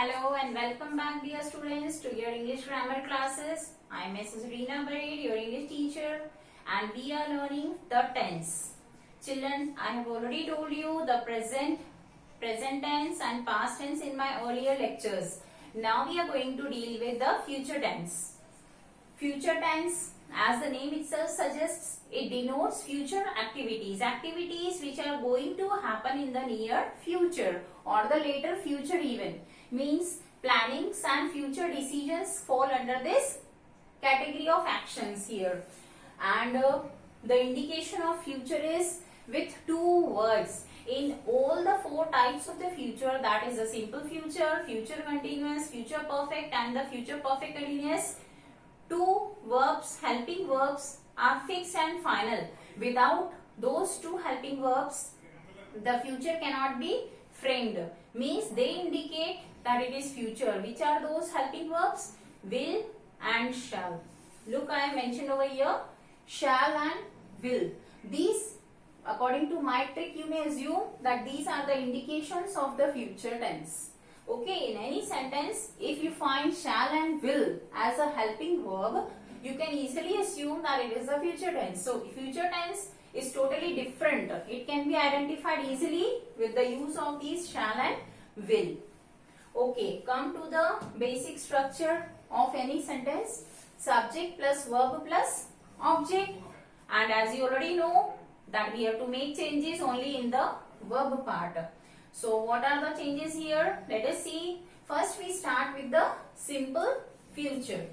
Hello and welcome back dear students to your English grammar classes. I am Mrs. Reena Barid, your English teacher, and we are learning the tense. Children, I have already told you the present tense and past tense in my earlier lectures. Now we are going to deal with the future tense. Future tense, as the name itself suggests, it denotes future activities which are going to happen in the near future or the later future even. Means plannings and future decisions fall under this category of actions here. And the indication of future is with two words. In all the four types of the future, that is the simple future, future continuous, future perfect and the future perfect continuous, two verbs, helping verbs are fixed and final. Without those two helping verbs, the future cannot be framed. Means they indicate that it is future. Which are those helping verbs? Will and shall. Look, I have mentioned over here shall and will. These, according to my trick, you may assume that these are the indications of the future tense. Okay, in any sentence, if you find shall and will as a helping verb, you can easily assume that it is the future tense. So, future tense is totally different. It can be identified easily with the use of these shall and will. Okay, come to the basic structure of any sentence. Subject plus verb plus object. And as you already know that we have to make changes only in the verb part. So what are the changes here? Let us see. First we start with the simple future.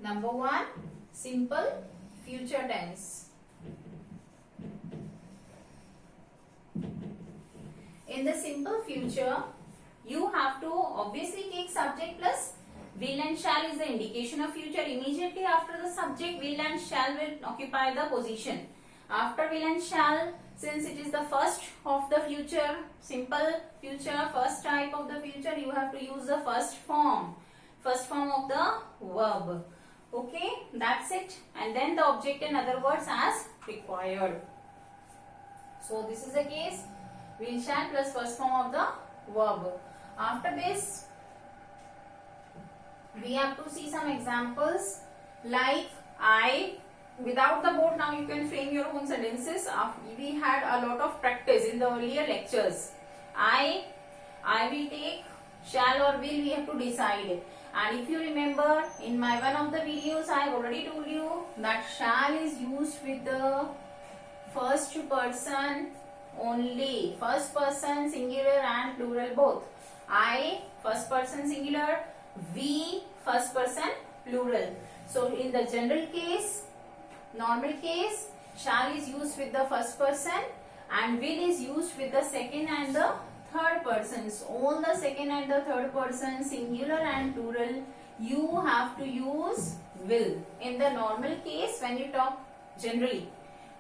Number 1, simple future tense. In the simple future, you have to obviously take subject plus will and shall is the indication of future. Immediately after the subject, will and shall will occupy the position. After will and shall, since it is the first of the future, simple future, first type of the future, you have to use the first form of the verb. Okay, that's it. And then the object in other words as required. So this is the case, will shall plus first form of the verb. After this, we have to see some examples like I. Without the board, now you can frame your own sentences. We had a lot of practice in the earlier lectures. I will take shall or will, we have to decide. And if you remember, in my one of the videos, I have already told you that shall is used with the first person only. First person singular and plural both. I first person singular, we first person plural. So in the general case, normal case, shall is used with the first person and will is used with the second and the third persons. All the second and the third person, singular and plural, you have to use will. In the normal case, when you talk generally.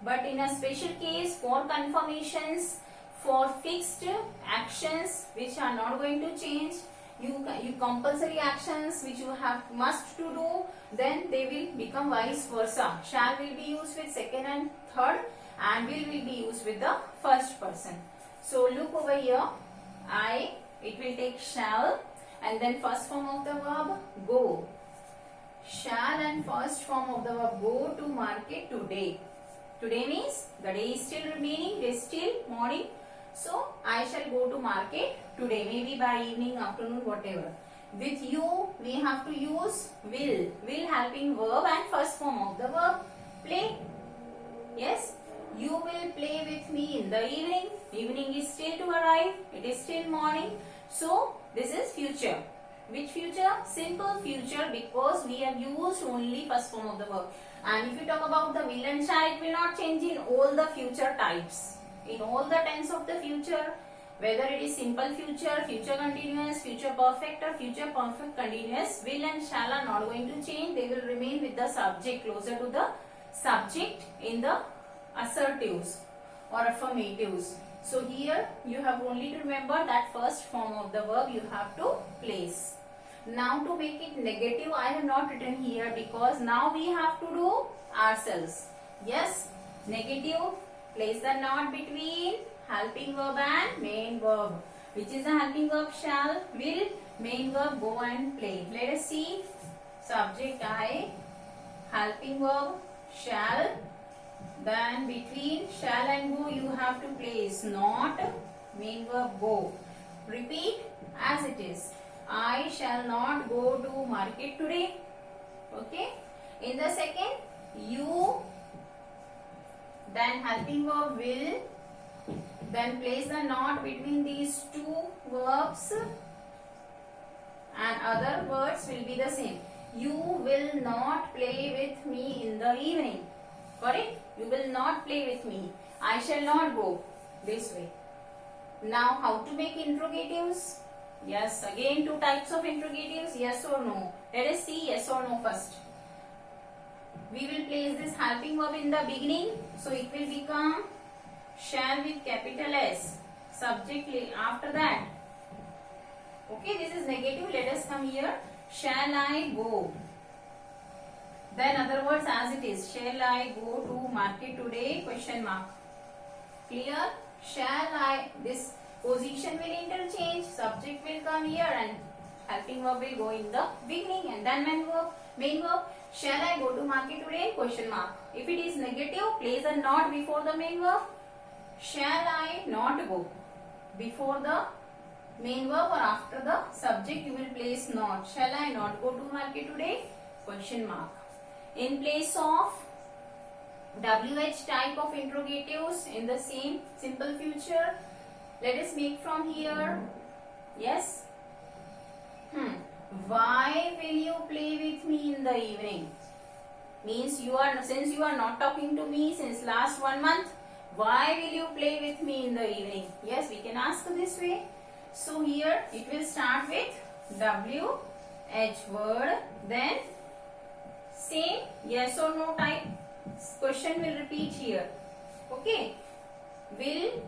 But in a special case, for confirmations, for fixed actions which are not going to change, you compulsory actions which you must to do, then they will become vice versa. Shall will be used with second and third and will be used with the first person. So look over here, it will take shall and then first form of the verb go. Shall and first form of the verb go to market today. Today means the day is still remaining, it is still morning. So I shall go to market today, maybe by evening, afternoon, whatever. With you, we have to use will helping verb and first form of the verb play. Yes, you will play with me in the evening. Evening is still to arrive, it is still morning. So this is future. Which future? Simple future, because we have used only first form of the verb. And if you talk about the will and shall, it will not change in all the future types. In all the tense of the future, whether it is simple future, future continuous, future perfect or future perfect continuous, will and shall are not going to change. They will remain with the subject, closer to the subject in the assertives or affirmatives. So here you have only to remember that first form of the verb you have to place. Now to make it negative, I have not written here because now we have to do ourselves. Yes, negative, place the not between helping verb and main verb. Which is the helping verb? Shall. Will. Main verb go and play. Let us see. Subject I, helping verb shall. Then between shall and go you have to place not. Main verb go. Repeat as it is. I shall not go to market today. Okay. In the second, you, then helping verb will, then place the not between these two verbs, and other words will be the same. You will not play with me in the evening. Correct? You will not play with me. I shall not go. This way. Now how to make interrogatives? Yes, again two types of interrogatives, yes or no. Let us see yes or no first. We will place this helping verb in the beginning. So it will become shall with capital S. Subject after that. Okay, this is negative. Let us come here. Shall I go? Then other words as it is. Shall I go to market today? Question mark. Clear? Shall I? This position will interchange. Subject will come here and helping verb will go in the beginning, and then main verb. Shall I go to market today? Question mark. If it is negative, place a not before the main verb. Shall I not go? Before the main verb or after the subject you will place not. Shall I not go to market today? Question mark. In place of WH type of interrogatives in the same simple future, let us make from here. Yes. Why will you play with me in the evening? Means since you are not talking to me since last 1 month, why will you play with me in the evening? Yes, we can ask this way. So here it will start with WH word, then same yes or no type question will repeat here. Okay. Will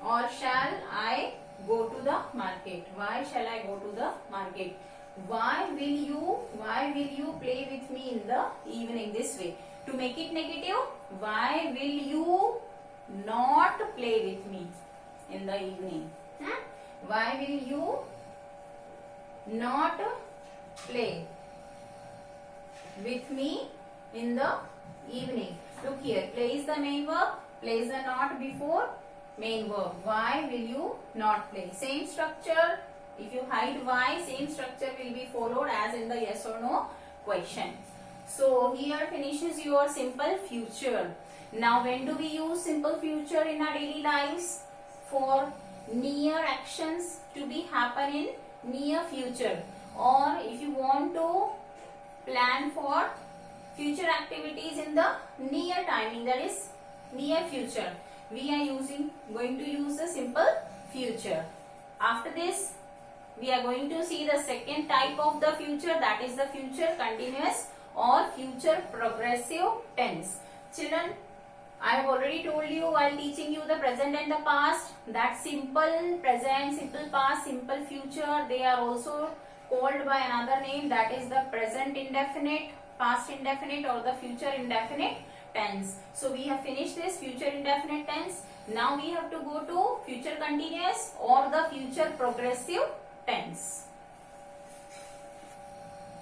or shall I go to the market? Why shall I go to the market? Why will you play with me in the evening? This way. To make it negative, why will you not play with me in the evening? Why will you not play with me in the evening? Look here, place the main verb, place the not before main verb. Why will you not play? Same structure. If you hide why, same structure will be followed as in the yes or no question. So here finishes your simple future. Now when do we use simple future in our daily lives? For near actions to be happen in near future, or if you want to plan for future activities in the near timing, that is near future, we are going to use the simple future. After this we are going to see the second type of the future, that is the future continuous or future progressive tense. Children, I have already told you while teaching you the present and the past that simple present, simple past, simple future, they are also called by another name, that is the present indefinite, past indefinite or the future indefinite tense. So we have finished this future indefinite tense. Now we have to go to future continuous or the future progressive tense.